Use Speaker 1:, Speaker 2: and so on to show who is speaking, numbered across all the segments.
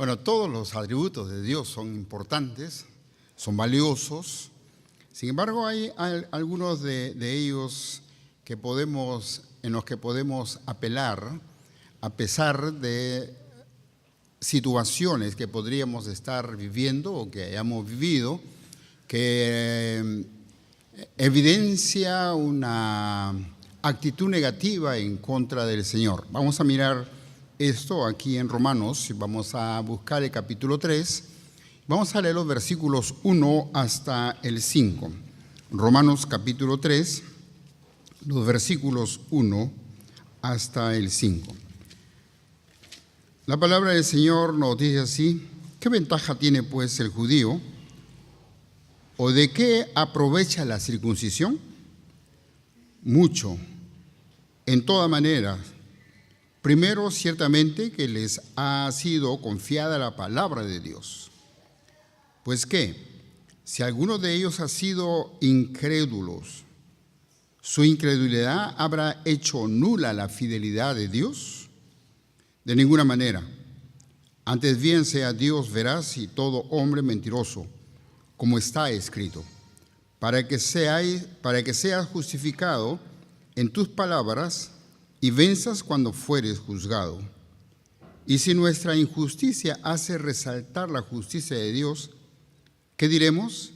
Speaker 1: Bueno, todos los atributos de Dios son importantes, son valiosos. Sin embargo, hay algunos de ellos en los que podemos apelar a pesar de situaciones que podríamos estar viviendo o que hayamos vivido, que evidencia una actitud negativa en contra del Señor. Vamos a mirar esto aquí en Romanos, vamos a buscar el capítulo 3, vamos a leer los versículos 1 hasta el 5. Romanos capítulo 3, los versículos 1 hasta el 5. La palabra del Señor nos dice así: ¿qué ventaja tiene pues el judío? ¿O de qué aprovecha la circuncisión? Mucho, en toda manera. Primero, ciertamente que les ha sido confiada la palabra de Dios. Pues qué, si alguno de ellos ha sido incrédulos, ¿su incredulidad habrá hecho nula la fidelidad de Dios? De ninguna manera. Antes bien sea Dios veraz y todo hombre mentiroso, como está escrito, para que seas justificado en tus palabras y venzas cuando fueres juzgado. Y si nuestra injusticia hace resaltar la justicia de Dios, ¿qué diremos?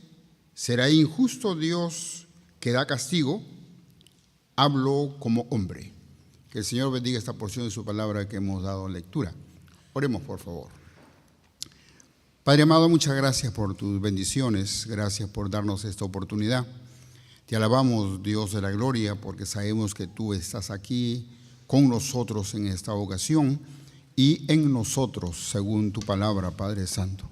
Speaker 1: ¿Será injusto Dios que da castigo? Hablo como hombre. Que el Señor bendiga esta porción de su palabra que hemos dado lectura. Oremos, por favor. Padre amado, muchas gracias por tus bendiciones, gracias por darnos esta oportunidad. Te alabamos, Dios de la gloria, porque sabemos que tú estás aquí con nosotros en esta ocasión y en nosotros, según tu palabra, Padre Santo.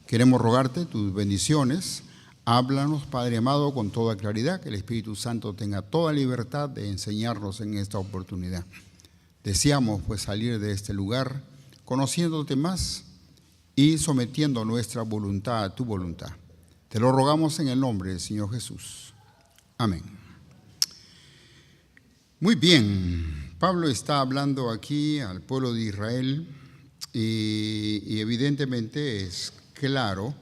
Speaker 1: Queremos rogarte tus bendiciones. Háblanos, Padre amado, con toda claridad, que el Espíritu Santo tenga toda libertad de enseñarnos en esta oportunidad. Deseamos, pues, salir de este lugar conociéndote más y sometiendo nuestra voluntad a tu voluntad. Te lo rogamos en el nombre del Señor Jesús. Amén. Muy bien, Pablo está hablando aquí al pueblo de Israel y evidentemente es claro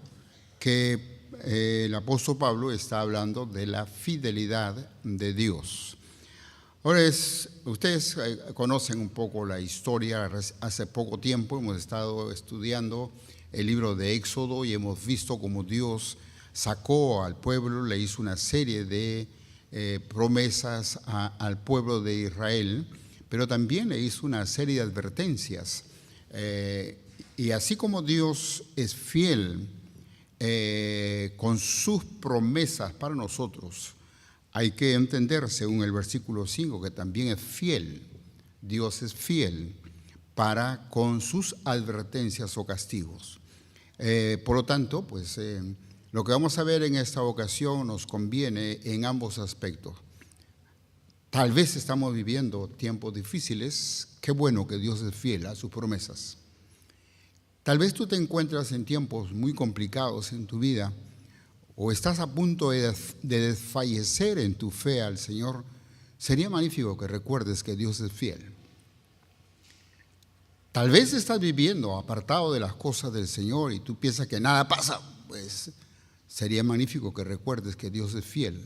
Speaker 1: que el apóstol Pablo está hablando de la fidelidad de Dios. Ahora, ustedes conocen un poco la historia. Hace poco tiempo hemos estado estudiando el libro de Éxodo y hemos visto cómo Dios sacó al pueblo, le hizo una serie de promesas al pueblo de Israel, pero también le hizo una serie de advertencias. Y así como Dios es fiel con sus promesas para nosotros, hay que entender, según el versículo 5, que también es fiel. Dios es fiel para con sus advertencias o castigos. Por lo tanto, pues lo que vamos a ver en esta ocasión nos conviene en ambos aspectos. Tal vez estamos viviendo tiempos difíciles. Qué bueno que Dios es fiel a sus promesas. Tal vez tú te encuentras en tiempos muy complicados en tu vida o estás a punto de desfallecer en tu fe al Señor. Sería magnífico que recuerdes que Dios es fiel. Tal vez estás viviendo apartado de las cosas del Señor y tú piensas que nada pasa. Pues sería magnífico que recuerdes que Dios es fiel.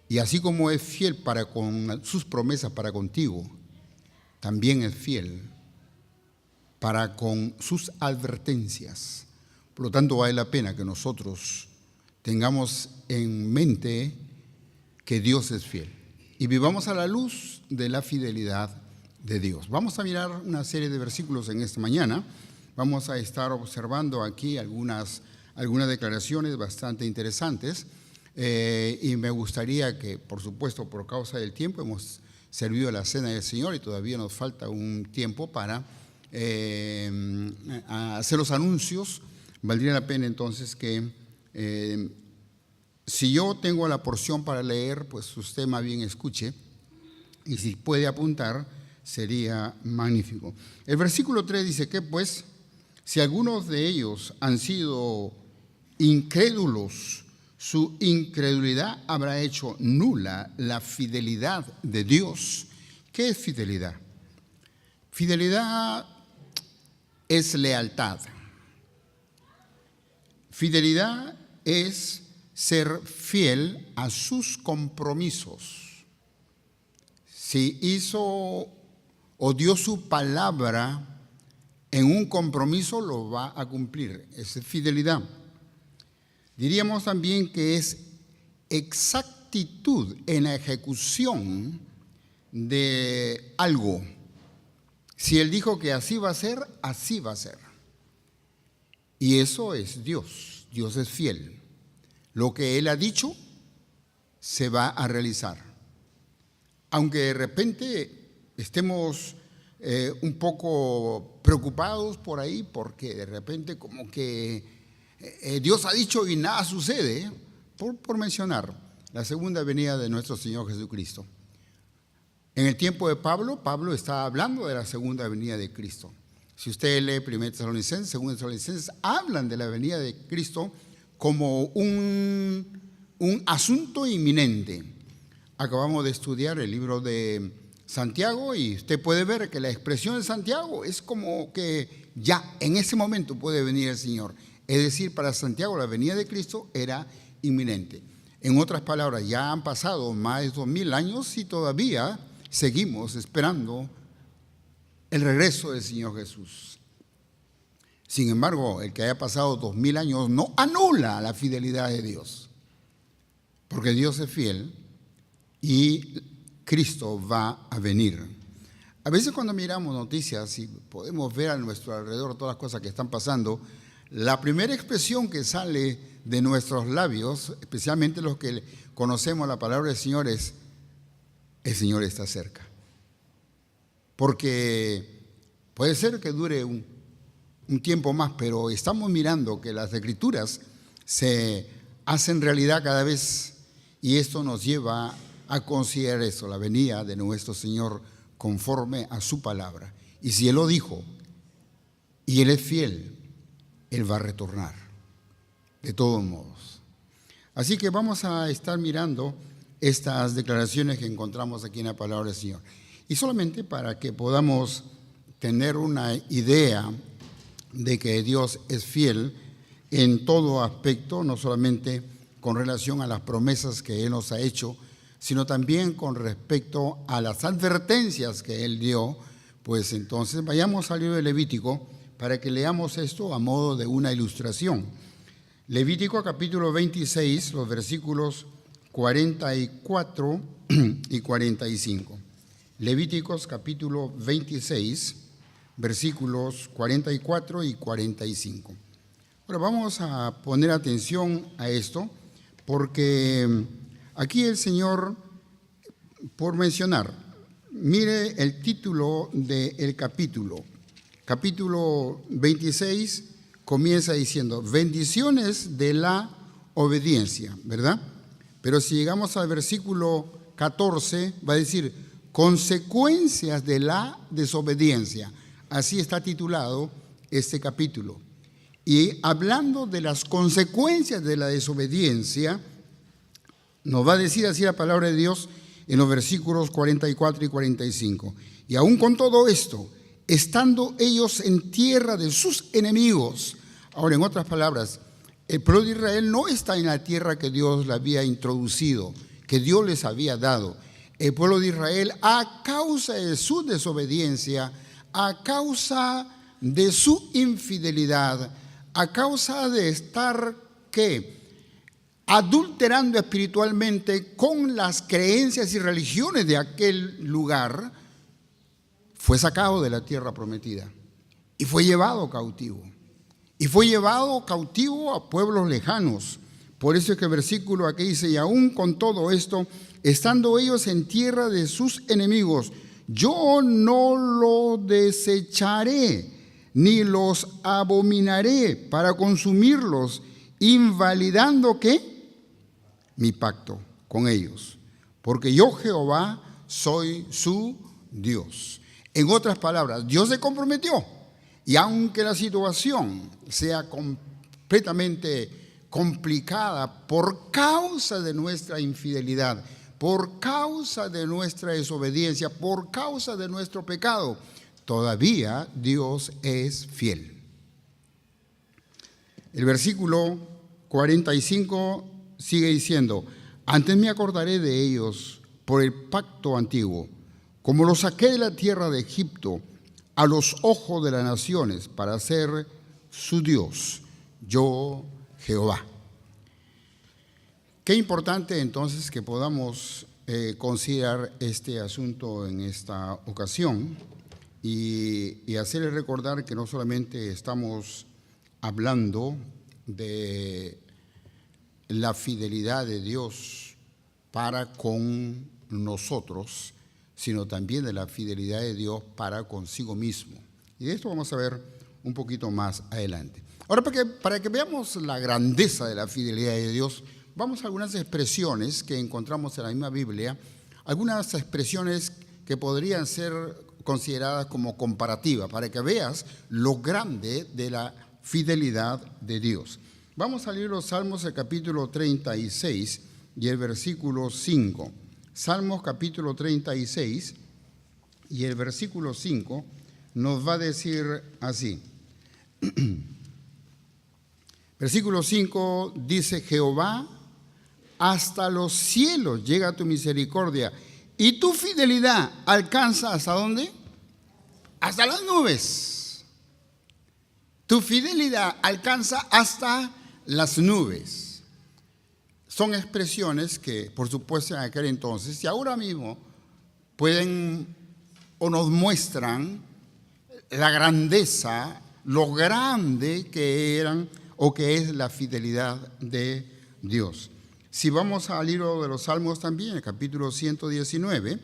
Speaker 1: Y así como es fiel para con sus promesas para contigo, también es fiel para con sus advertencias. Por lo tanto, vale la pena que nosotros tengamos en mente que Dios es fiel y vivamos a la luz de la fidelidad de Dios. Vamos a mirar una serie de versículos en esta mañana. Vamos a estar observando aquí algunas declaraciones bastante interesantes y me gustaría que, por supuesto, por causa del tiempo, hemos servido la cena del Señor y todavía nos falta un tiempo para hacer los anuncios. Valdría la pena entonces que si yo tengo la porción para leer, pues usted más bien escuche y si puede apuntar sería magnífico. El versículo 3 dice que pues si algunos de ellos han sido incrédulos, su incredulidad habrá hecho nula la fidelidad de Dios. ¿Qué es fidelidad? Fidelidad es lealtad. Fidelidad es ser fiel a sus compromisos. Si hizo o dio su palabra en un compromiso, lo va a cumplir. Esa es fidelidad. Diríamos también que es exactitud en la ejecución de algo. Si Él dijo que así va a ser, así va a ser. Y eso es Dios. Dios es fiel. Lo que Él ha dicho se va a realizar. Aunque de repente estemos un poco preocupados por ahí, porque de repente como que Dios ha dicho y nada sucede, por mencionar la segunda venida de nuestro Señor Jesucristo. En el tiempo de Pablo, Pablo está hablando de la segunda venida de Cristo. Si usted lee 1 Tesalonicenses, 2 Tesalonicenses, hablan de la venida de Cristo como un asunto inminente. Acabamos de estudiar el libro de Santiago y usted puede ver que la expresión de Santiago es como que ya en ese momento puede venir el Señor. Es decir, para Santiago la venida de Cristo era inminente. En otras palabras, ya han pasado más de 2000 años y todavía seguimos esperando el regreso del Señor Jesús. Sin embargo, el que haya pasado 2000 años no anula la fidelidad de Dios, porque Dios es fiel y Cristo va a venir. A veces cuando miramos noticias y podemos ver a nuestro alrededor todas las cosas que están pasando, la primera expresión que sale de nuestros labios, especialmente los que conocemos la palabra del Señor, es: el Señor está cerca. Porque puede ser que dure un tiempo más, pero estamos mirando que las Escrituras se hacen realidad cada vez, y esto nos lleva a considerar eso, la venida de nuestro Señor conforme a su palabra. Y si Él lo dijo y Él es fiel, Él va a retornar de todos modos. Así que vamos a estar mirando estas declaraciones que encontramos aquí en la palabra del Señor. Y solamente para que podamos tener una idea de que Dios es fiel en todo aspecto, no solamente con relación a las promesas que Él nos ha hecho, sino también con respecto a las advertencias que Él dio. Pues entonces vayamos al libro de Levítico para que leamos esto a modo de una ilustración. Levítico capítulo 26, los versículos 44 y 45. Levíticos capítulo 26, versículos 44 y 45. Ahora vamos a poner atención a esto, porque aquí el Señor, por mencionar, mire el título del capítulo. Capítulo 26 comienza diciendo: bendiciones de la obediencia, ¿verdad? Pero si llegamos al versículo 14, va a decir: consecuencias de la desobediencia. Así está titulado este capítulo. Y hablando de las consecuencias de la desobediencia, nos va a decir así la palabra de Dios en los versículos 44 y 45. Y aún con todo esto, estando ellos en tierra de sus enemigos. Ahora, en otras palabras, el pueblo de Israel no está en la tierra que Dios le había introducido, que Dios les había dado. El pueblo de Israel, a causa de su desobediencia, a causa de su infidelidad, a causa de estar, ¿qué?, adulterando espiritualmente con las creencias y religiones de aquel lugar, fue sacado de la tierra prometida y fue llevado cautivo. Y fue llevado cautivo a pueblos lejanos. Por eso es que el versículo aquí dice: y aún con todo esto, estando ellos en tierra de sus enemigos, yo no lo desecharé, ni los abominaré para consumirlos, invalidando ¿qué? Mi pacto con ellos. Porque yo, Jehová, soy su Dios. En otras palabras, Dios se comprometió, y aunque la situación sea completamente complicada por causa de nuestra infidelidad, por causa de nuestra desobediencia, por causa de nuestro pecado, todavía Dios es fiel. El versículo 45 sigue diciendo: antes me acordaré de ellos por el pacto antiguo, como los saqué de la tierra de Egipto a los ojos de las naciones, para ser su Dios, yo Jehová. Qué importante entonces que podamos considerar este asunto en esta ocasión y hacerle recordar que no solamente estamos hablando de la fidelidad de Dios para con nosotros, sino también de la fidelidad de Dios para consigo mismo. Y de esto vamos a ver un poquito más adelante. Ahora, para que veamos la grandeza de la fidelidad de Dios, vamos a algunas expresiones que encontramos en la misma Biblia, algunas expresiones que podrían ser consideradas como comparativas, para que veas lo grande de la fidelidad de Dios. Vamos a leer los Salmos, el capítulo 36 y el versículo 5. Salmos capítulo 36 y el versículo 5 nos va a decir así. Versículo 5 dice: Jehová, hasta los cielos llega tu misericordia y tu fidelidad alcanza ¿hasta dónde? Hasta las nubes. Tu fidelidad alcanza hasta las nubes. Son expresiones que, por supuesto, en aquel entonces y ahora mismo pueden o nos muestran la grandeza, lo grande que eran o que es la fidelidad de Dios. Si vamos al libro de los Salmos también, el capítulo 119,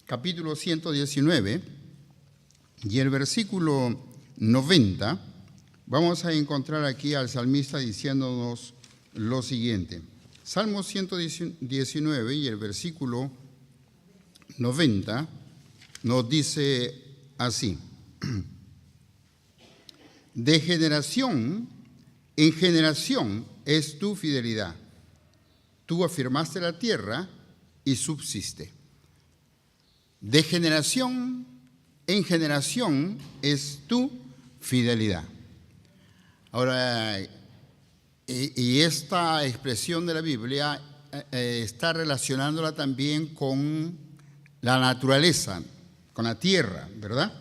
Speaker 1: capítulo 119 y el versículo 90, vamos a encontrar aquí al salmista diciéndonos lo siguiente. Salmo 119 y el versículo 90 nos dice así: de generación en generación es tu fidelidad. Tú afirmaste la tierra y subsiste. De generación en generación es tu fidelidad. Ahora, y esta expresión de la Biblia está relacionándola también con la naturaleza, con la tierra, ¿verdad?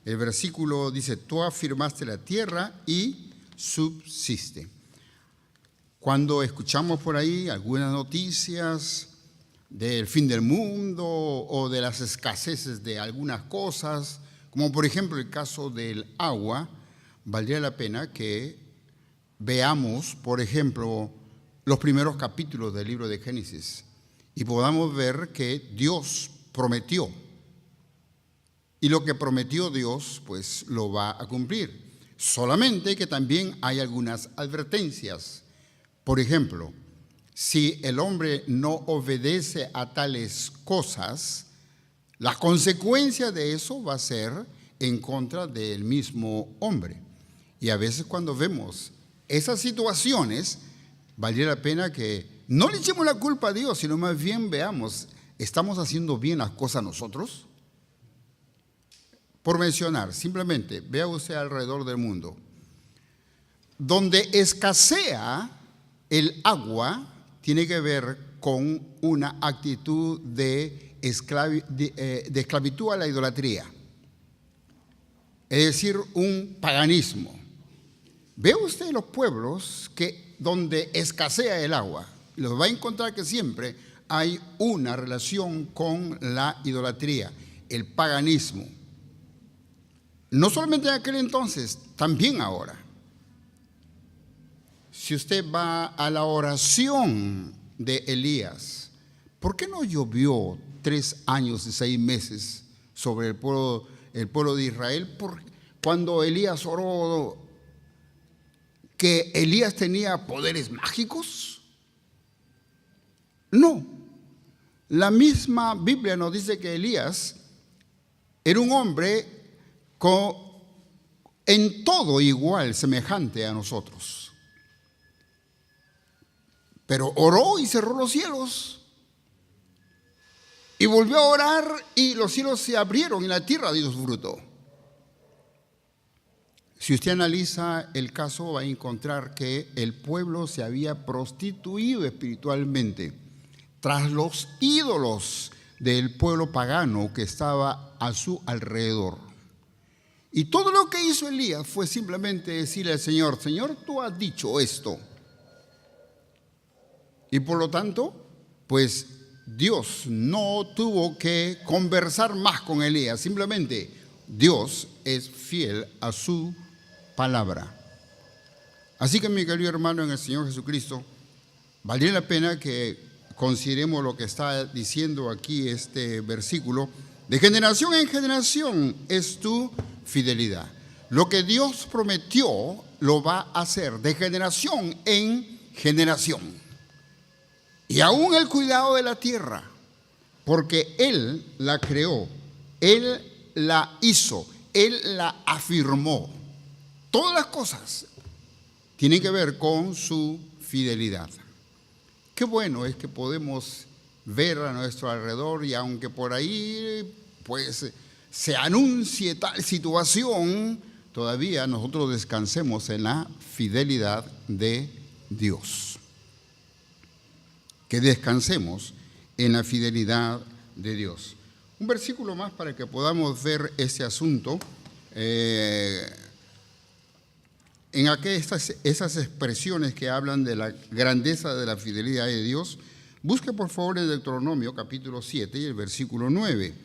Speaker 1: El versículo dice: tú afirmaste la tierra y subsiste. Cuando escuchamos por ahí algunas noticias del fin del mundo o de las escaseces de algunas cosas, como por ejemplo el caso del agua, valdría la pena que veamos, por ejemplo, los primeros capítulos del libro de Génesis y podamos ver que Dios prometió. Y lo que prometió Dios, pues lo va a cumplir. Solamente que también hay algunas advertencias. Por ejemplo, si el hombre no obedece a tales cosas, la consecuencia de eso va a ser en contra del mismo hombre. Y a veces cuando vemos esas situaciones, valdría la pena que no le echemos la culpa a Dios, sino más bien veamos, ¿estamos haciendo bien las cosas nosotros? Por mencionar, simplemente, vea usted alrededor del mundo. Donde escasea el agua, tiene que ver con una actitud de esclavitud a la idolatría. Es decir, un paganismo. Vea usted los pueblos que donde escasea el agua, los va a encontrar que siempre hay una relación con la idolatría, el paganismo. No solamente en aquel entonces, también ahora. Si usted va a la oración de Elías, ¿por qué no llovió 3 años y 6 meses sobre el pueblo de Israel? Cuando Elías oró, ¿que Elías tenía poderes mágicos? No. La misma Biblia nos dice que Elías era un hombre en todo igual, semejante a nosotros. Pero oró y cerró los cielos. Y volvió a orar y los cielos se abrieron y la tierra dio su fruto. Si usted analiza el caso, va a encontrar que el pueblo se había prostituido espiritualmente tras los ídolos del pueblo pagano que estaba a su alrededor. Y todo lo que hizo Elías fue simplemente decirle al Señor: Señor, tú has dicho esto. Y por lo tanto, pues Dios no tuvo que conversar más con Elías. Simplemente Dios es fiel a su palabra. Así que, mi querido hermano en el Señor Jesucristo, valdría la pena que consideremos lo que está diciendo aquí este versículo. De generación en generación es tu fidelidad. Lo que Dios prometió lo va a hacer de generación en generación. Y aún el cuidado de la tierra, porque Él la creó, Él la hizo, Él la afirmó. Todas las cosas tienen que ver con su fidelidad. Qué bueno es que podemos ver a nuestro alrededor, y aunque por ahí pues se anuncie tal situación, todavía nosotros descansemos en la fidelidad de Dios. Que descansemos en la fidelidad de Dios. Un versículo más para que podamos ver este asunto. En esas expresiones que hablan de la grandeza de la fidelidad de Dios, busque por favor el Deuteronomio capítulo 7 y el versículo 9.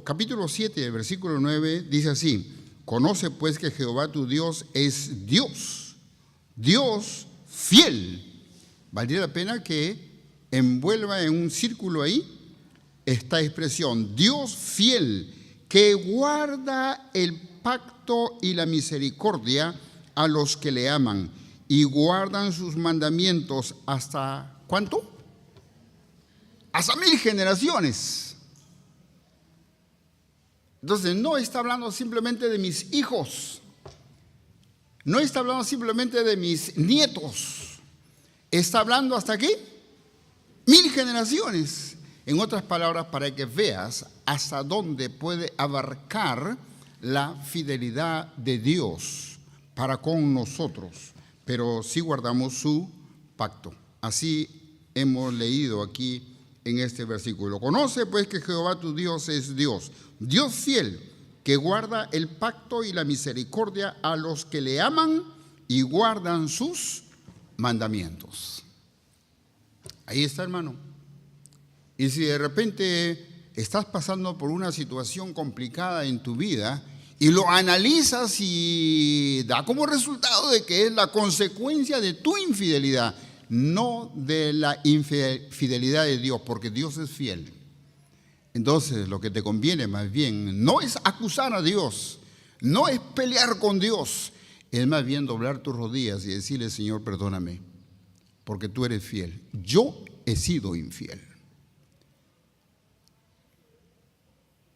Speaker 1: Capítulo 7 y el versículo 9 dice así: conoce pues que Jehová tu Dios es Dios, Dios fiel. Valdría la pena que envuelva en un círculo ahí esta expresión: Dios fiel, que guarda el pacto y la misericordia a los que le aman y guardan sus mandamientos hasta ¿cuánto? Hasta 1000 generaciones. Entonces no está hablando simplemente de mis hijos, no está hablando simplemente de mis nietos, está hablando hasta ¿qué? 1000 generaciones. En otras palabras, para que veas hasta dónde puede abarcar la fidelidad de Dios para con nosotros, pero si guardamos su pacto. Así hemos leído aquí en este versículo. Conoce pues que Jehová tu Dios es Dios, Dios fiel, que guarda el pacto y la misericordia a los que le aman y guardan sus mandamientos. Ahí está, hermano. Y si de repente estás pasando por una situación complicada en tu vida y lo analizas y da como resultado de que es la consecuencia de tu infidelidad, no de la infidelidad de Dios, porque Dios es fiel. Entonces lo que te conviene más bien no es acusar a Dios, no es pelear con Dios, es más bien doblar tus rodillas y decirle: Señor, perdóname, porque tú eres fiel. Yo he sido infiel.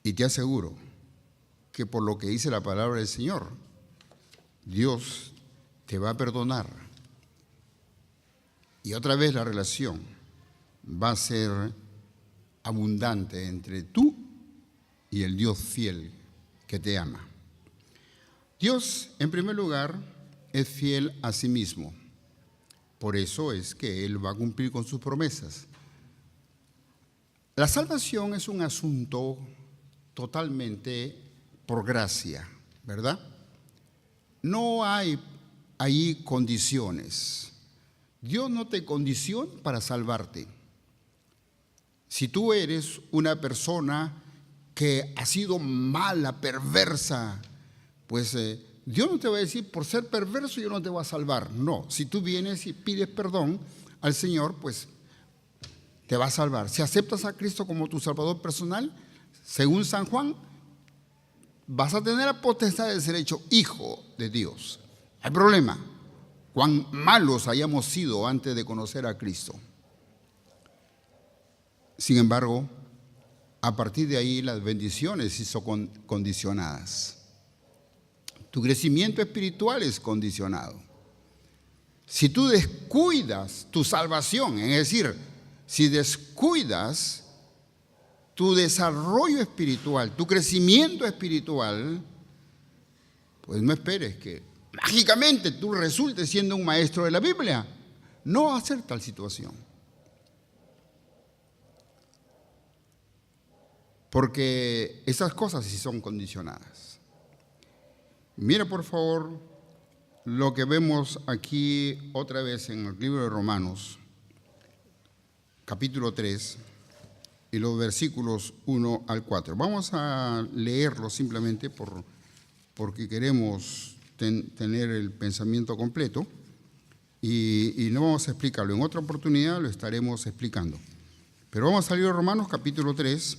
Speaker 1: Y te aseguro que por lo que dice la palabra del Señor, Dios te va a perdonar. Y otra vez la relación va a ser abundante entre tú y el Dios fiel que te ama. Dios, en primer lugar, es fiel a sí mismo. Por eso es que Él va a cumplir con sus promesas. La salvación es un asunto totalmente por gracia, ¿verdad? No hay ahí condiciones. Dios no te condiciona para salvarte. Si tú eres una persona que ha sido mala, perversa, pues Dios no te va a decir: por ser perverso yo no te voy a salvar. No, si tú vienes y pides perdón al Señor, pues te va a salvar. Si aceptas a Cristo como tu Salvador personal, según San Juan, vas a tener la potestad de ser hecho hijo de Dios. Hay problema. Cuán malos hayamos sido antes de conocer a Cristo. Sin embargo, a partir de ahí las bendiciones son condicionadas. Tu crecimiento espiritual es condicionado. Si tú descuidas tu salvación, es decir, si descuidas tu desarrollo espiritual, tu crecimiento espiritual, pues no esperes que mágicamente tú resultes siendo un maestro de la Biblia. No va a ser tal situación. Porque esas cosas sí son condicionadas. Mira por favor lo que vemos aquí otra vez en el libro de Romanos, capítulo 3, y los versículos 1 al 4. Vamos a leerlo simplemente porque queremos tener el pensamiento completo y no vamos a explicarlo. En otra oportunidad lo estaremos explicando. Pero vamos a salir de Romanos capítulo 3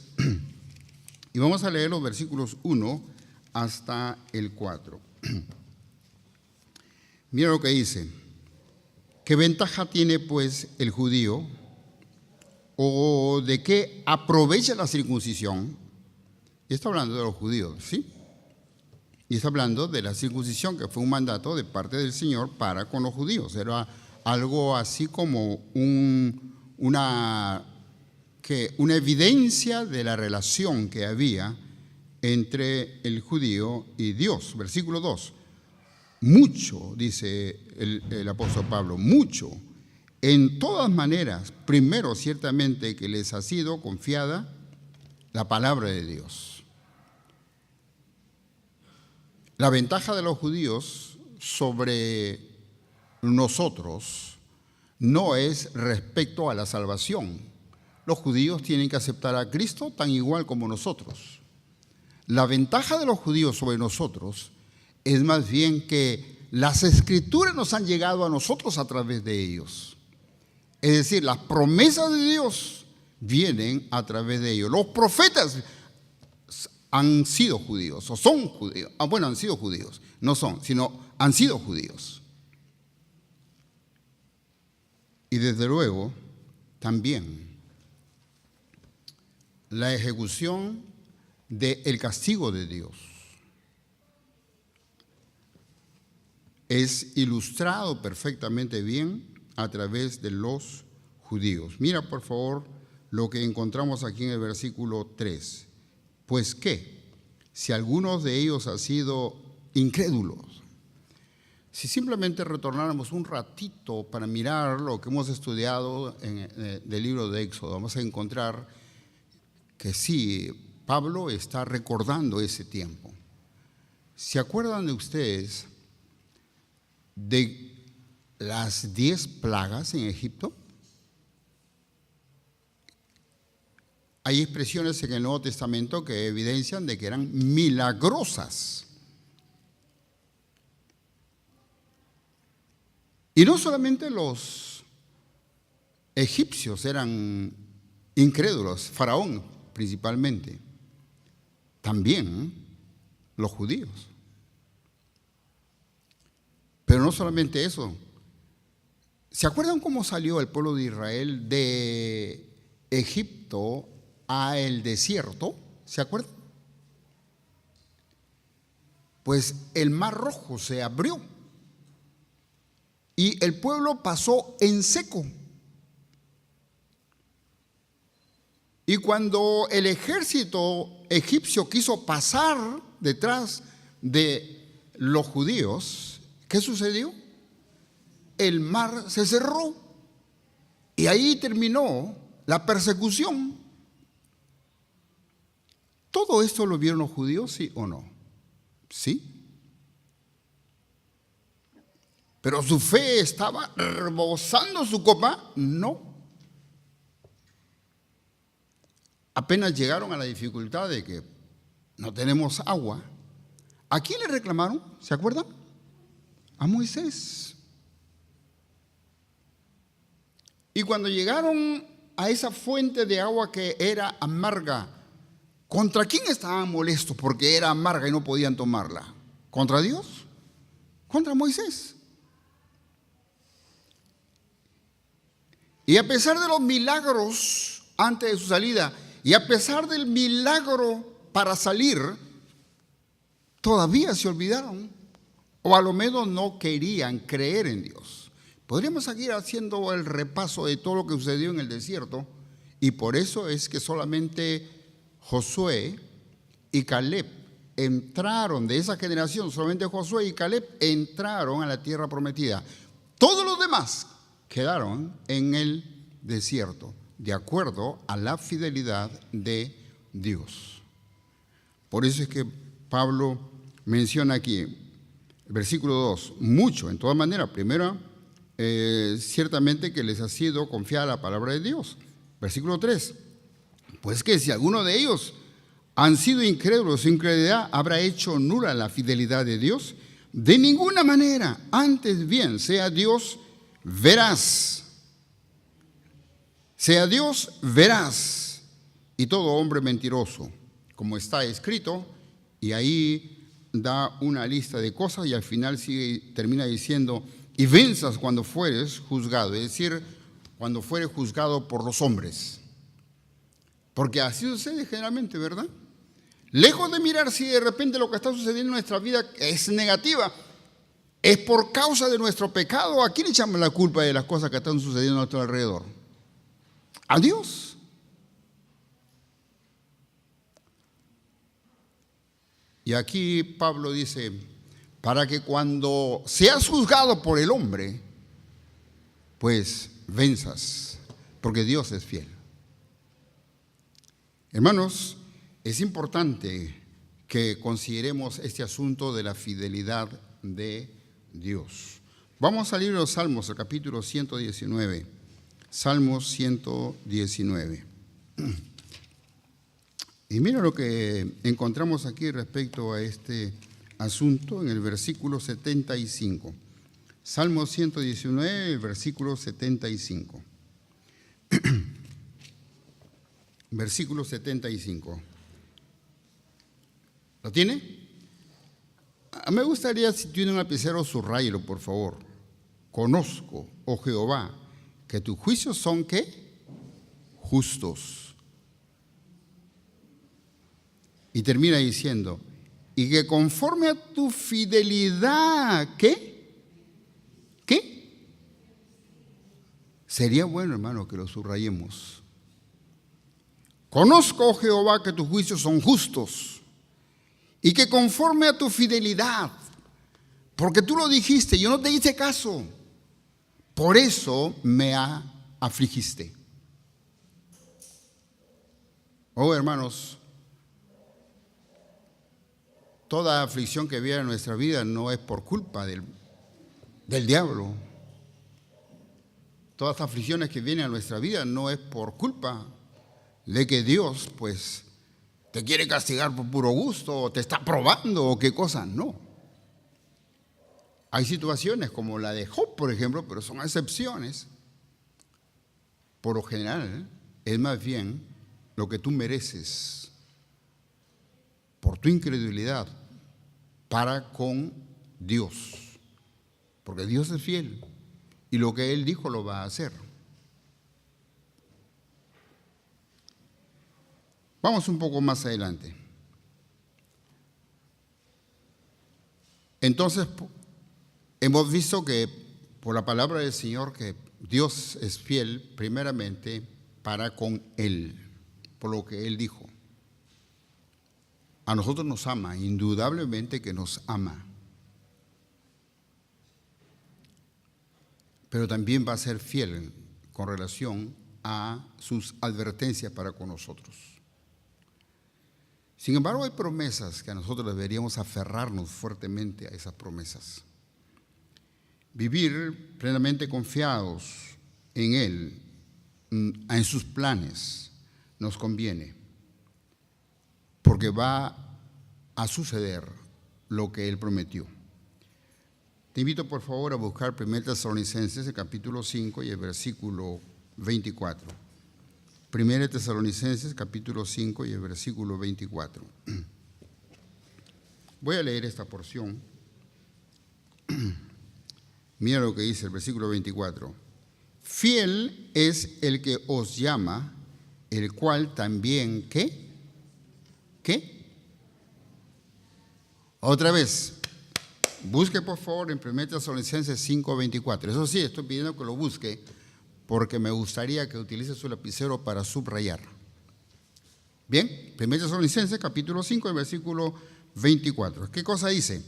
Speaker 1: y vamos a leer los versículos 1 hasta el 4. Mira lo que dice. ¿Qué ventaja tiene pues el judío? ¿O de qué aprovecha la circuncisión? Y está hablando de los judíos, ¿sí? Y está hablando de la circuncisión, que fue un mandato de parte del Señor para con los judíos. Era algo así como una evidencia de la relación que había entre el judío y Dios. Versículo 2. Mucho, dice el apóstol Pablo, mucho. En todas maneras, primero ciertamente que les ha sido confiada la palabra de Dios. La ventaja de los judíos sobre nosotros no es respecto a la salvación. Los judíos tienen que aceptar a Cristo tan igual como nosotros. La ventaja de los judíos sobre nosotros es más bien que las escrituras nos han llegado a nosotros a través de ellos. Es decir, las promesas de Dios vienen a través de ellos. Los profetas han sido judíos o son judíos. Bueno, han sido judíos. No son, sino han sido judíos. Y desde luego, también la ejecución del castigo de Dios es ilustrado perfectamente bien a través de los judíos. Mira, por favor, lo que encontramos aquí en el versículo 3. Pues qué, si algunos de ellos han sido incrédulos. Si simplemente retornáramos un ratito para mirar lo que hemos estudiado del libro de Éxodo, vamos a encontrar que sí, Pablo está recordando ese tiempo. ¿Se acuerdan de ustedes de las 10 plagas en Egipto? Hay expresiones en el Nuevo Testamento que evidencian de que eran milagrosas. Y no solamente los egipcios eran incrédulos, Faraón principalmente, también los judíos. Pero no solamente eso. ¿Se acuerdan cómo salió el pueblo de Israel de Egipto a el desierto? ¿Se acuerdan? Pues el Mar Rojo se abrió y el pueblo pasó en seco. Y cuando el ejército egipcio quiso pasar detrás de los judíos, ¿qué sucedió? El mar se cerró y ahí terminó la persecución. ¿Todo esto lo vieron los judíos, sí o no? Sí. ¿Pero su fe estaba rebosando su copa? No. Apenas llegaron a la dificultad de que no tenemos agua. ¿A quién le reclamaron? ¿Se acuerdan? A Moisés. Y cuando llegaron a esa fuente de agua que era amarga, ¿contra quién estaban molestos porque era amarga y no podían tomarla? ¿Contra Dios? Contra Moisés. Y a pesar de los milagros antes de su salida, y a pesar del milagro para salir, todavía se olvidaron, o a lo menos no querían creer en Dios. Podríamos seguir haciendo el repaso de todo lo que sucedió en el desierto, y por eso es que solamente Josué y Caleb entraron de esa generación, solamente Josué y Caleb entraron a la tierra prometida. Todos los demás quedaron en el desierto, de acuerdo a la fidelidad de Dios. Por eso es que Pablo menciona aquí, el versículo 2, mucho, en todas maneras. Primero, ciertamente que les ha sido confiada la palabra de Dios. Versículo 3, pues que si alguno de ellos han sido incrédulos, su incredulidad habrá hecho nula la fidelidad de Dios. De ninguna manera, antes bien, sea Dios veraz. Sea Dios veraz y todo hombre mentiroso, como está escrito, y ahí da una lista de cosas y al final termina diciendo, y venzas cuando fueres juzgado, es decir, cuando fueres juzgado por los hombres. Porque así sucede generalmente, ¿verdad? Lejos de mirar si de repente lo que está sucediendo en nuestra vida es negativa, es por causa de nuestro pecado. ¿A quién le echamos la culpa de las cosas que están sucediendo a nuestro alrededor? A Dios. Y aquí Pablo dice, para que cuando seas juzgado por el hombre, pues venzas, porque Dios es fiel. Hermanos, es importante que consideremos este asunto de la fidelidad de Dios. Vamos al libro de los Salmos, el capítulo 119. Salmos 119. Y mira lo que encontramos aquí respecto a este asunto en el versículo 75. Salmos 119, versículo 75. Versículo 75. ¿Lo tiene? Me gustaría, si tiene un lapicero, subráyelo, por favor. Conozco, oh Jehová, que tus juicios son, ¿qué? Justos. Y termina diciendo, y que conforme a tu fidelidad, ¿qué? ¿Qué? Sería bueno, hermano, que lo subrayemos. Conozco, oh Jehová, que tus juicios son justos y que conforme a tu fidelidad, porque tú lo dijiste, yo no te hice caso, por eso me afligiste. Oh, hermanos, toda aflicción que viene en nuestra vida no es por culpa del diablo. Todas las aflicciones que vienen a nuestra vida no es por culpa de que Dios, pues, te quiere castigar por puro gusto, o te está probando, o qué cosa. No. Hay situaciones como la de Job, por ejemplo, pero son excepciones. Por lo general, es más bien lo que tú mereces por tu incredulidad para con Dios. Porque Dios es fiel y lo que Él dijo lo va a hacer. Vamos un poco más adelante. Entonces, hemos visto que por la palabra del Señor que Dios es fiel primeramente para con Él, por lo que Él dijo. A nosotros nos ama, indudablemente que nos ama. Pero también va a ser fiel con relación a sus advertencias para con nosotros. Sin embargo, hay promesas que a nosotros deberíamos aferrarnos fuertemente a esas promesas. Vivir plenamente confiados en Él, en sus planes, nos conviene, porque va a suceder lo que Él prometió. Te invito por favor a buscar 1 Tesalonicenses, el capítulo 5 y el versículo 24. 1 Tesalonicenses, capítulo 5 y el versículo 24. Voy a leer esta porción. Mira lo que dice el versículo 24. Fiel es el que os llama, el cual también, ¿qué? ¿Qué? Otra vez. Busque por favor en 1 Tesalonicenses 5, 24. Eso sí, estoy pidiendo que lo busque porque me gustaría que utilice su lapicero para subrayar. Bien, 1 Tesalonicenses capítulo 5, el versículo 24. ¿Qué cosa dice?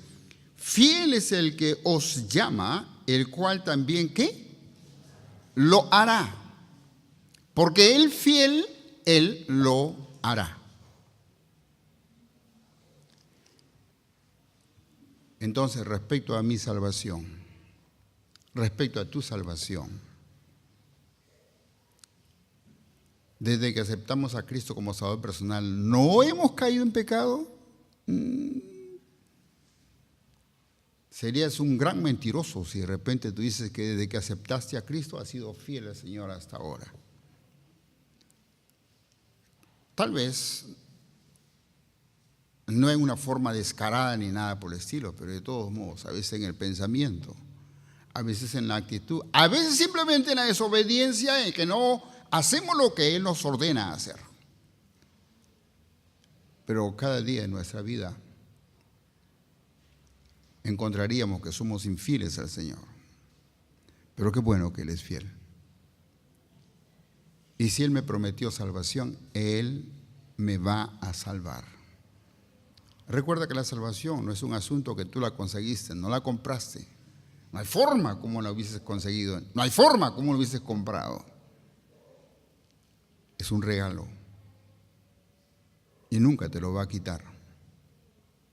Speaker 1: Fiel es el que os llama, el cual también, ¿qué? Lo hará. Porque el fiel, él lo hará. Entonces, respecto a mi salvación, respecto a tu salvación, desde que aceptamos a Cristo como Salvador personal, ¿no hemos caído en pecado? Serías un gran mentiroso si de repente tú dices que desde que aceptaste a Cristo has sido fiel al Señor hasta ahora. Tal vez no en una forma descarada ni nada por el estilo, pero de todos modos, a veces en el pensamiento, a veces en la actitud, a veces simplemente en la desobediencia, en que no hacemos lo que Él nos ordena hacer. Pero cada día en nuestra vida encontraríamos que somos infieles al Señor. Pero qué bueno que Él es fiel. Y si Él me prometió salvación, Él me va a salvar. Recuerda que la salvación no es un asunto que tú la conseguiste, no la compraste. No hay forma como la hubieses conseguido, no hay forma como lo hubieses comprado. Es un regalo y nunca te lo va a quitar.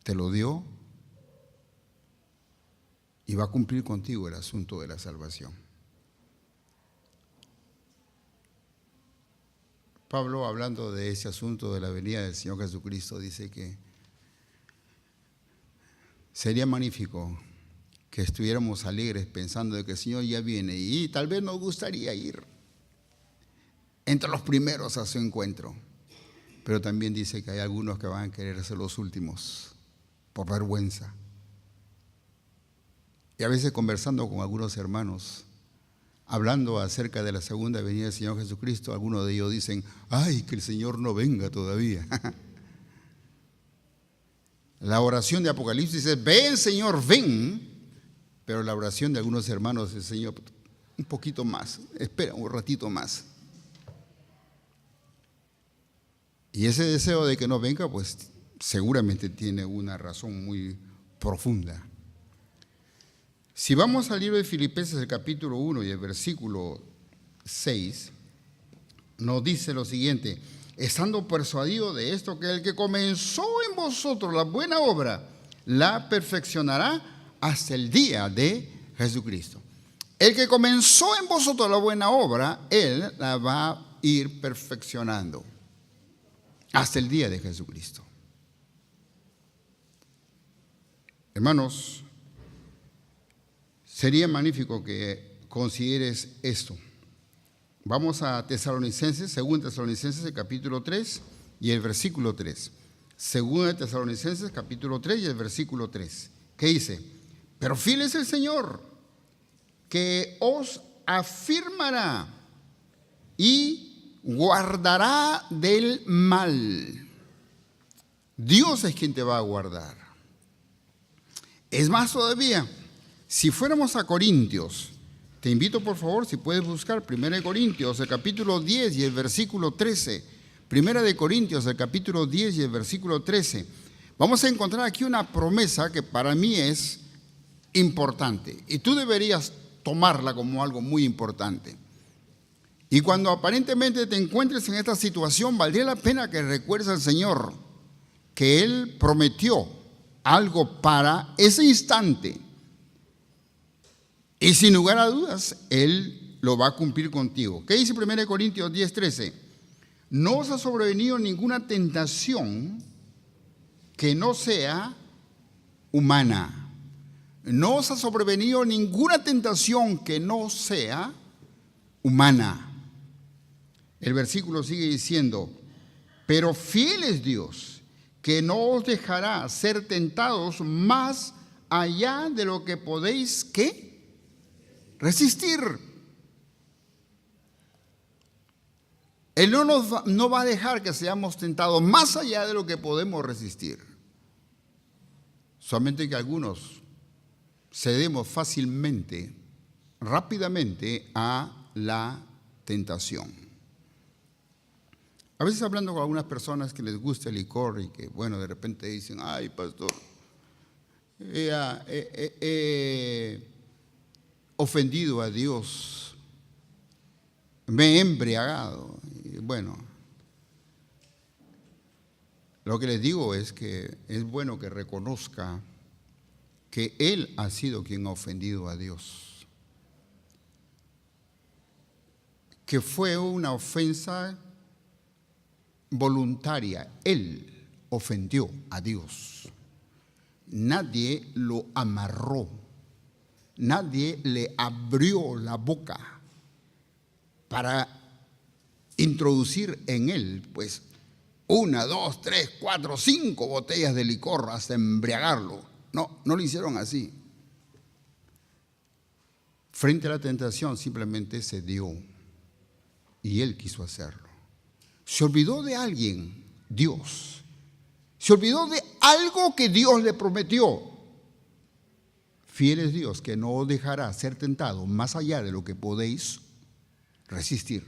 Speaker 1: Te lo dio y va a cumplir contigo el asunto de la salvación. Pablo, hablando de ese asunto de la venida del Señor Jesucristo, dice que sería magnífico que estuviéramos alegres pensando de que el Señor ya viene y tal vez nos gustaría ir entre los primeros a su encuentro. Pero también dice que hay algunos que van a querer ser los últimos por vergüenza. Y a veces conversando con algunos hermanos, hablando acerca de la segunda venida del Señor Jesucristo, algunos de ellos dicen, ¡ay, que el Señor no venga todavía! La oración de Apocalipsis es, ven Señor, ven. Pero la oración de algunos hermanos es, Señor, un poquito más, espera un ratito más. Y ese deseo de que no venga, pues seguramente tiene una razón muy profunda. Si vamos al libro de Filipenses, el capítulo 1 y el versículo 6, nos dice lo siguiente: estando persuadido de esto, que el que comenzó en vosotros la buena obra, la perfeccionará hasta el día de Jesucristo. El que comenzó en vosotros la buena obra, Él la va a ir perfeccionando hasta el día de Jesucristo. Hermanos, sería magnífico que consideres esto. Vamos a Tesalonicenses, 2 Tesalonicenses, el capítulo 3 y el versículo 3. 2 Tesalonicenses, capítulo 3 y el versículo 3. ¿Qué dice? Pero fiel es el Señor, que os afirmará y guardará del mal. Dios es quien te va a guardar. Es más todavía, si fuéramos a Corintios, te invito por favor, si puedes buscar 1 Corintios, el capítulo 10 y el versículo 13. 1 Corintios, el capítulo 10 y el versículo 13. Vamos a encontrar aquí una promesa que para mí es importante y tú deberías tomarla como algo muy importante. Y cuando aparentemente te encuentres en esta situación, valdría la pena que recuerdes al Señor que Él prometió algo para ese instante. Y sin lugar a dudas, Él lo va a cumplir contigo. ¿Qué dice 1 Corintios 10, 13? No os ha sobrevenido ninguna tentación que no sea humana. No os ha sobrevenido ninguna tentación que no sea humana. El versículo sigue diciendo, pero fiel es Dios, que no os dejará ser tentados más allá de lo que podéis, ¿qué? Resistir. Él no va a dejar que seamos tentados más allá de lo que podemos resistir. Solamente que algunos cedemos fácilmente, rápidamente a la tentación. A veces hablando con algunas personas que les gusta el licor y que, bueno, de repente dicen, ay, pastor, he ofendido a Dios, me he embriagado. Y bueno, lo que les digo es que es bueno que reconozca que Él ha sido quien ha ofendido a Dios, que fue una ofensa voluntaria. Él ofendió a Dios. Nadie lo amarró, nadie le abrió la boca para introducir en él, pues, 1, 2, 3, 4, 5 botellas de licor hasta embriagarlo. No, no lo hicieron así. Frente a la tentación simplemente se dio y él quiso hacerlo. Se olvidó de alguien, Dios. Se olvidó de algo que Dios le prometió. Fiel es Dios, que no os dejará ser tentado más allá de lo que podéis resistir.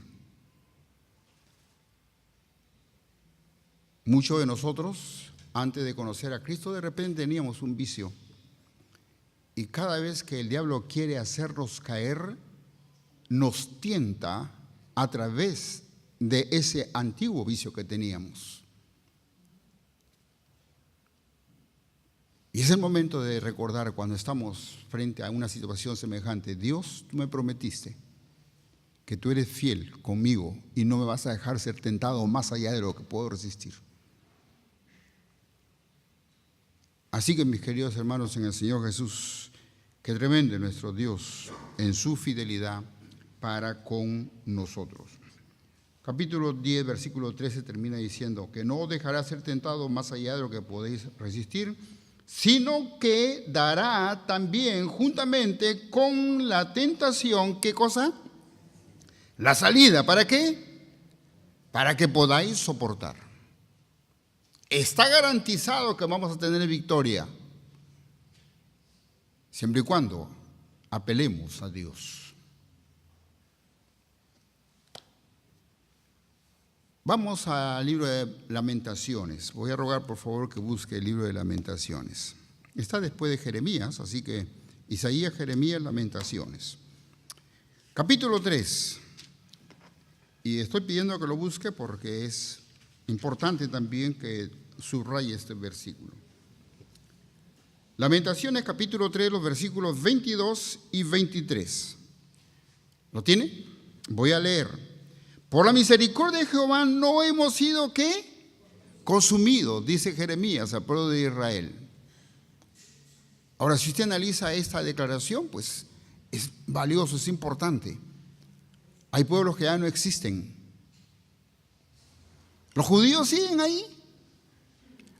Speaker 1: Muchos de nosotros, antes de conocer a Cristo, de repente teníamos un vicio. Y cada vez que el diablo quiere hacernos caer, nos tienta a través de ese antiguo vicio que teníamos. Y es el momento de recordar cuando estamos frente a una situación semejante. Dios, tú me prometiste que tú eres fiel conmigo y no me vas a dejar ser tentado más allá de lo que puedo resistir. Así que, mis queridos hermanos en el Señor Jesús, que tremendo es nuestro Dios en su fidelidad para con nosotros. Capítulo 10, versículo 13 termina diciendo que no os dejará ser tentado más allá de lo que podéis resistir, sino que dará también juntamente con la tentación, ¿qué cosa? La salida. ¿Para qué? Para que podáis soportar. Está garantizado que vamos a tener victoria, siempre y cuando apelemos a Dios. Vamos al libro de Lamentaciones. Voy a rogar por favor que busque el libro de Lamentaciones. Está después de Jeremías, así que Isaías, Jeremías, Lamentaciones. Capítulo 3. Y estoy pidiendo que lo busque porque es importante también que subraye este versículo. Lamentaciones capítulo 3, los versículos 22 y 23. ¿Lo tiene? Voy a leer. Por la misericordia de Jehová no hemos sido, ¿qué? Consumidos, dice Jeremías al pueblo de Israel. Ahora, si usted analiza esta declaración, pues es valioso, es importante. Hay pueblos que ya no existen. Los judíos siguen ahí.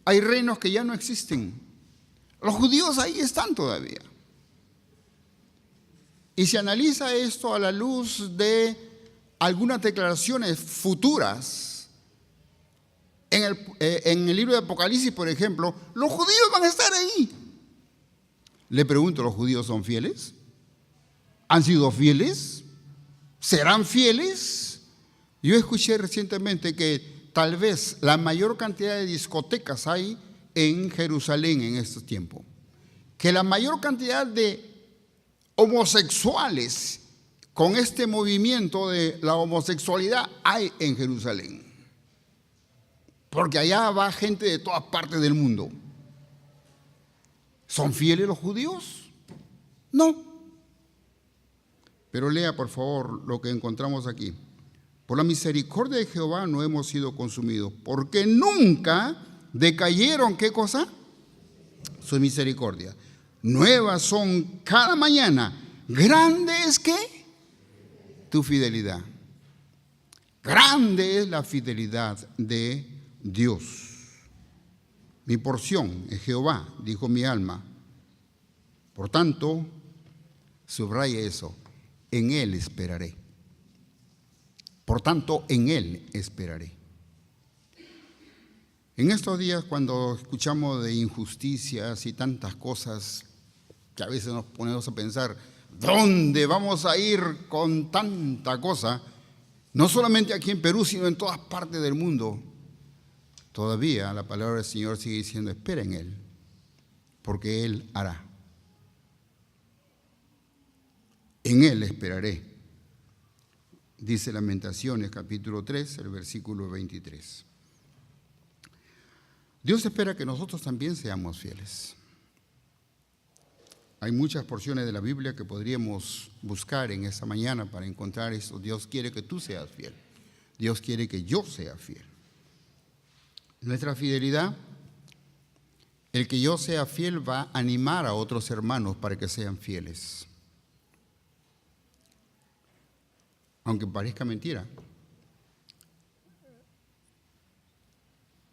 Speaker 1: Hay reinos que ya no existen. Los judíos ahí están todavía. Y se analiza esto a la luz de algunas declaraciones futuras. En el libro de Apocalipsis, por ejemplo, los judíos van a estar ahí. Le pregunto, ¿los judíos son fieles? ¿Han sido fieles? ¿Serán fieles? Yo escuché recientemente que tal vez la mayor cantidad de discotecas hay en Jerusalén en estos tiempos, que la mayor cantidad de homosexuales con este movimiento de la homosexualidad hay en Jerusalén, porque allá va gente de todas partes del mundo. ¿Son fieles los judíos? No. Pero lea por favor lo que encontramos aquí. Por la misericordia de Jehová no hemos sido consumidos, porque nunca decayeron, ¿qué cosa? Su misericordia. Nuevas son cada mañana. Grande es, ¿qué? Tu fidelidad. Grande es la fidelidad de Dios. Mi porción es Jehová, dijo mi alma. Por tanto, subraya eso. En Él esperaré. Por tanto, en Él esperaré. En estos días, cuando escuchamos de injusticias y tantas cosas, que a veces nos ponemos a pensar, ¿dónde vamos a ir con tanta cosa? No solamente aquí en Perú, sino en todas partes del mundo. Todavía la palabra del Señor sigue diciendo, espera en Él, porque Él hará. En Él esperaré, dice Lamentaciones capítulo 3, el versículo 23. Dios espera que nosotros también seamos fieles. Hay muchas porciones de la Biblia que podríamos buscar en esta mañana para encontrar esto. Dios quiere que tú seas fiel. Dios quiere que yo sea fiel. Nuestra fidelidad, el que yo sea fiel va a animar a otros hermanos para que sean fieles. Aunque parezca mentira.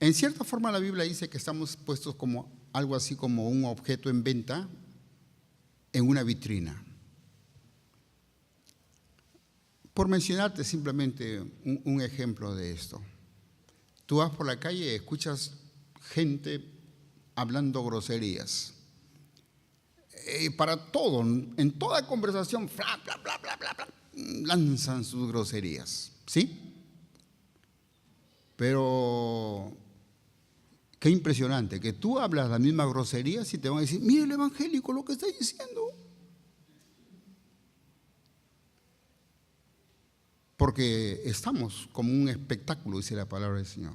Speaker 1: En cierta forma la Biblia dice que estamos puestos como algo así como un objeto en venta en una vitrina. Por mencionarte simplemente un ejemplo de esto. Tú vas por la calle y escuchas gente hablando groserías. Para todo, en toda conversación, bla, bla, bla, bla, bla, bla, lanzan sus groserías, ¿sí? Pero qué impresionante, que tú hablas las mismas groserías y te van a decir, mire el evangélico lo que está diciendo. Porque estamos como un espectáculo, dice la palabra del Señor.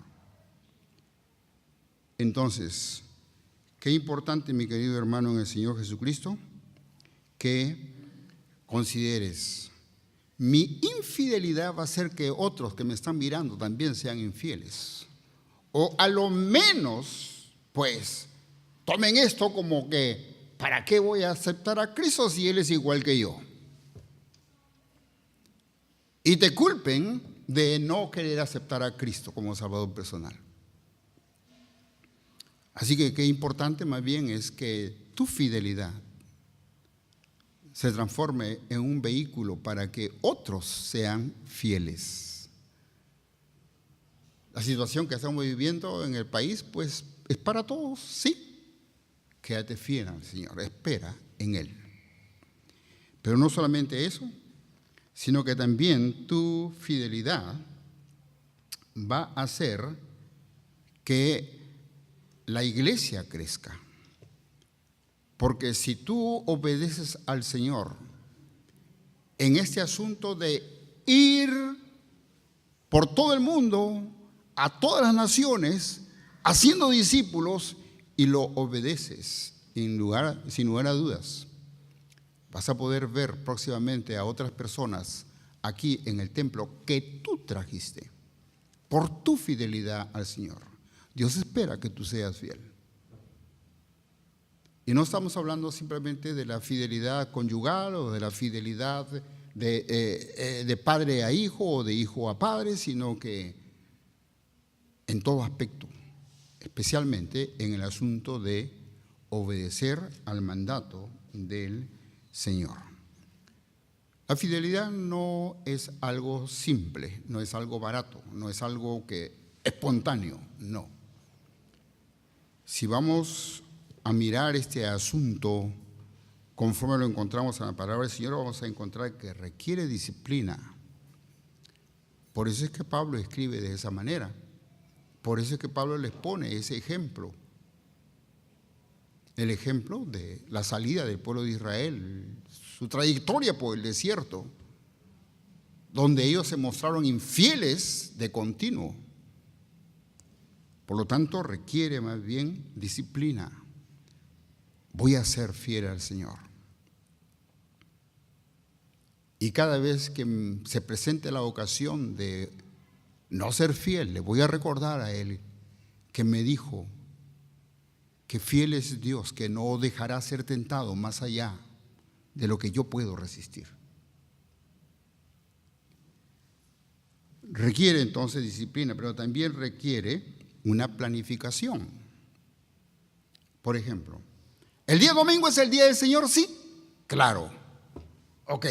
Speaker 1: Entonces, qué importante, mi querido hermano en el Señor Jesucristo, que consideres, mi infidelidad va a hacer que otros que me están mirando también sean infieles. O a lo menos, pues, tomen esto como que, ¿para qué voy a aceptar a Cristo si Él es igual que yo? Y te culpen de no querer aceptar a Cristo como Salvador personal. Así que qué importante más bien es que tu fidelidad se transforme en un vehículo para que otros sean fieles. La situación que estamos viviendo en el país, pues, es para todos, sí. Quédate fiel al Señor, espera en Él. Pero no solamente eso, sino que también tu fidelidad va a hacer que la iglesia crezca. Porque si tú obedeces al Señor en este asunto de ir por todo el mundo, a todas las naciones, haciendo discípulos, y lo obedeces sin lugar a dudas, vas a poder ver próximamente a otras personas aquí en el templo que tú trajiste por tu fidelidad al Señor. Dios espera que tú seas fiel. Y no estamos hablando simplemente de la fidelidad conyugal o de la fidelidad de padre a hijo o de hijo a padre, sino que en todo aspecto, especialmente en el asunto de obedecer al mandato del Señor. La fidelidad no es algo simple, no es algo barato, no es algo que espontáneo, no. Si vamos a mirar este asunto conforme lo encontramos en la palabra del Señor, vamos a encontrar que requiere disciplina. Por eso es que Pablo escribe de esa manera. Por eso es que Pablo les pone ese ejemplo. El ejemplo de la salida del pueblo de Israel, su trayectoria por el desierto, donde ellos se mostraron infieles de continuo. Por lo tanto, requiere más bien disciplina. Voy a ser fiel al Señor. Y cada vez que se presente la ocasión de no ser fiel, le voy a recordar a Él que me dijo que fiel es Dios, que no dejará ser tentado más allá de lo que yo puedo resistir. Requiere entonces disciplina, pero también requiere una planificación. Por ejemplo, ¿el día domingo es el día del Señor? Sí, claro. Ok,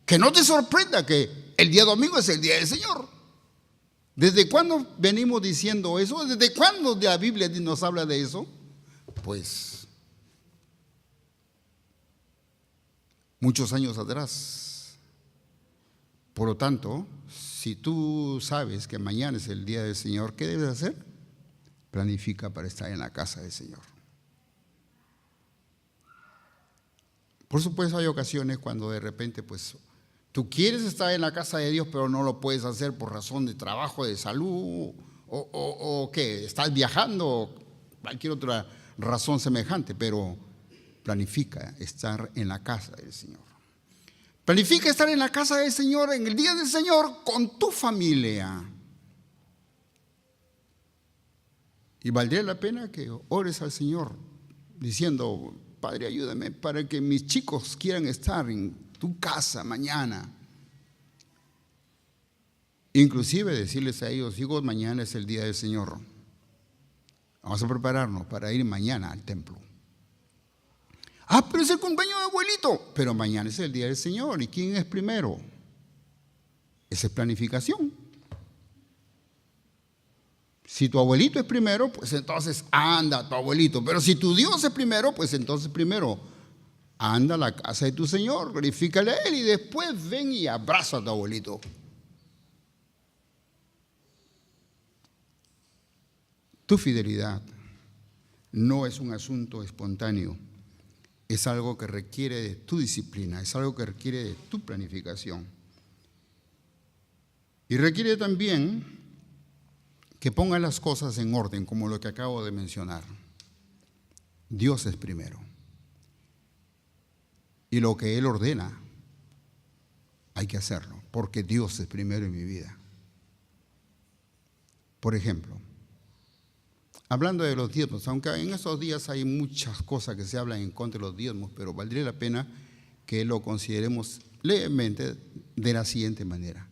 Speaker 1: que no te sorprenda que el día domingo es el día del Señor. ¿Desde cuándo venimos diciendo eso? ¿Desde cuándo la Biblia nos habla de eso? Pues muchos años atrás. Por lo tanto, si tú sabes que mañana es el día del Señor, ¿qué debes hacer? Planifica para estar en la casa del Señor. Por supuesto, hay ocasiones cuando de repente, pues, tú quieres estar en la casa de Dios, pero no lo puedes hacer por razón de trabajo, de salud, o que estás viajando, o cualquier otra razón semejante, pero planifica estar en la casa del Señor. Planifica estar en la casa del Señor, en el día del Señor, con tu familia. Y valdría la pena que ores al Señor diciendo: Padre, ayúdame para que mis chicos quieran estar en tu casa mañana. Inclusive decirles a ellos: hijos, mañana es el día del Señor. Vamos a prepararnos para ir mañana al templo. Ah, pero es el cumpleaños de abuelito. Pero mañana es el día del Señor. ¿Y quién es primero? Esa es planificación. Si tu abuelito es primero, pues entonces anda tu abuelito. Pero si tu Dios es primero, pues entonces primero anda a la casa de tu Señor, glorifícale a Él y después ven y abraza a tu abuelito. Tu fidelidad no es un asunto espontáneo, es algo que requiere de tu disciplina, es algo que requiere de tu planificación. Y requiere también que pongas las cosas en orden, como lo que acabo de mencionar. Dios es primero. Y lo que Él ordena, hay que hacerlo, porque Dios es primero en mi vida. Por ejemplo, hablando de los diezmos, aunque en estos días hay muchas cosas que se hablan en contra de los diezmos, pero valdría la pena que lo consideremos levemente de la siguiente manera.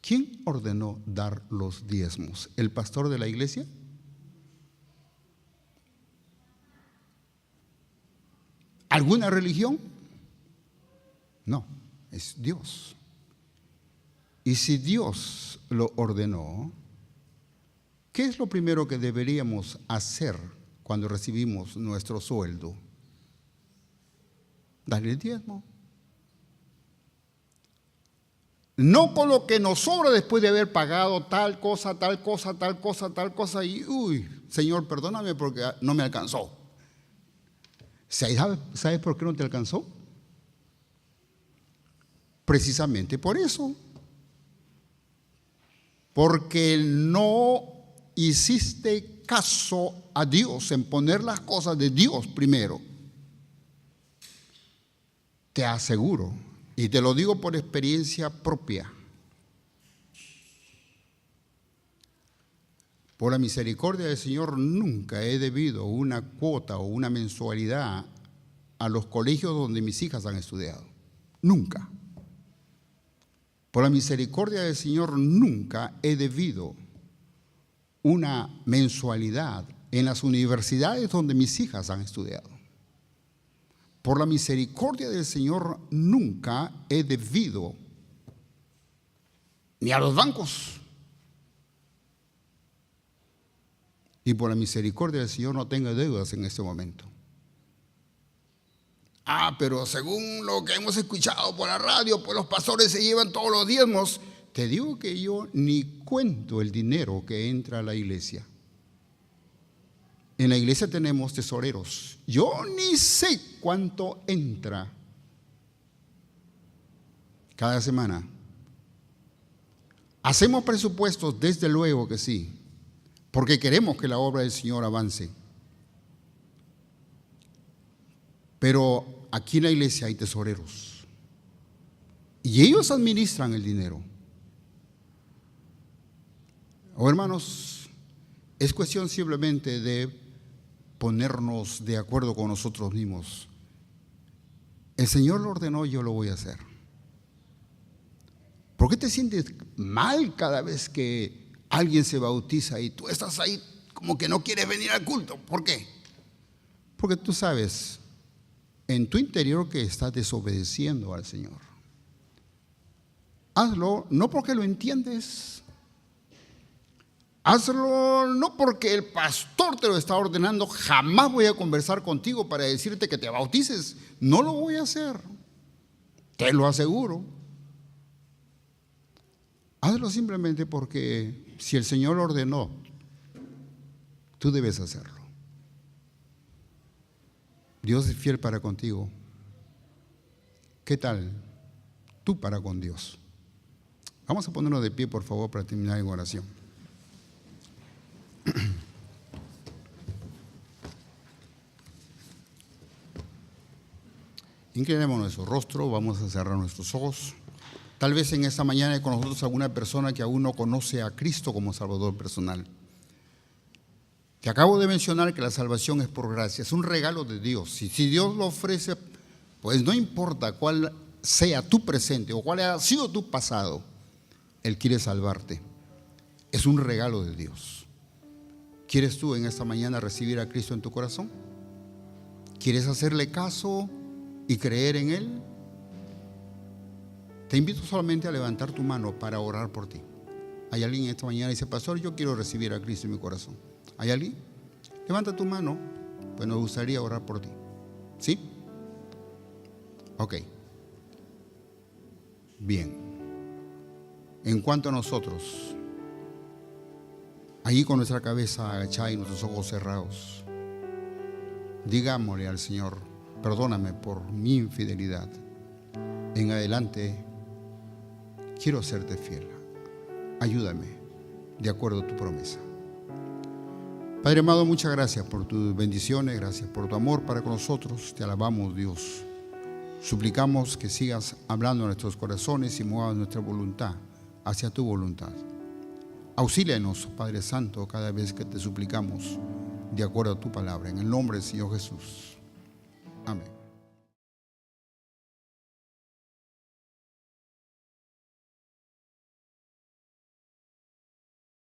Speaker 1: ¿Quién ordenó dar los diezmos? ¿El pastor de la iglesia? ¿Alguna religión? No, es Dios. Y si Dios lo ordenó, ¿qué es lo primero que deberíamos hacer cuando recibimos nuestro sueldo? Darle el diezmo. No con lo que nos sobra después de haber pagado tal cosa, tal cosa, tal cosa, tal cosa, y uy, Señor, perdóname porque no me alcanzó. ¿Sabes por qué no te alcanzó? Precisamente por eso. Porque no hiciste caso a Dios en poner las cosas de Dios primero. Te aseguro, y te lo digo por experiencia propia, por la misericordia del Señor nunca he debido una cuota o una mensualidad a los colegios donde mis hijas han estudiado. Nunca. Por la misericordia del Señor nunca he debido una mensualidad en las universidades donde mis hijas han estudiado. Por la misericordia del Señor nunca he debido ni a los bancos. Y por la misericordia del Señor no tengo deudas en este momento. Ah, pero según lo que hemos escuchado por la radio, pues los pastores se llevan todos los diezmos. Te digo que yo ni cuento el dinero que entra a la iglesia. En la iglesia tenemos tesoreros. Yo ni sé cuánto entra cada semana. Hacemos presupuestos, desde luego que sí, porque queremos que la obra del Señor avance. Pero aquí en la iglesia hay tesoreros y ellos administran el dinero. Oh, hermanos, es cuestión simplemente de ponernos de acuerdo con nosotros mismos. El Señor lo ordenó, yo lo voy a hacer. ¿Por qué te sientes mal cada vez que alguien se bautiza y tú estás ahí como que no quieres venir al culto? ¿Por qué? Porque tú sabes en tu interior que estás desobedeciendo al Señor. Hazlo no porque lo entiendes. Hazlo no porque el pastor te lo está ordenando. Jamás voy a conversar contigo para decirte que te bautices. No lo voy a hacer. Te lo aseguro. Hazlo simplemente porque si el Señor lo ordenó, tú debes hacerlo. Dios es fiel para contigo. ¿Qué tal tú para con Dios? Vamos a ponernos de pie, por favor, para terminar en oración. Inclinemos nuestro rostro, vamos a cerrar nuestros ojos. Tal vez en esta mañana hay con nosotros alguna persona que aún no conoce a Cristo como Salvador personal. Te acabo de mencionar que la salvación es por gracia, es un regalo de Dios. Y si Dios lo ofrece, pues no importa cuál sea tu presente o cuál haya sido tu pasado, Él quiere salvarte. Es un regalo de Dios. ¿Quieres tú en esta mañana recibir a Cristo en tu corazón? ¿Quieres hacerle caso y creer en Él? Te invito solamente a levantar tu mano para orar por ti. ¿Hay alguien esta mañana que dice, pastor, yo quiero recibir a Cristo en mi corazón? ¿Hay alguien? Levanta tu mano, pues nos gustaría orar por ti. ¿Sí? Ok. Bien. En cuanto a nosotros, allí con nuestra cabeza agachada y nuestros ojos cerrados, digámosle al Señor, perdóname por mi infidelidad. En adelante quiero serte fiel. Ayúdame de acuerdo a tu promesa. Padre amado, muchas gracias por tus bendiciones, gracias por tu amor para con nosotros. Te alabamos, Dios. Suplicamos que sigas hablando en nuestros corazones y muevas nuestra voluntad hacia tu voluntad. Auxílianos, Padre Santo, cada vez que te suplicamos de acuerdo a tu palabra. En el nombre del Señor Jesús. Amén.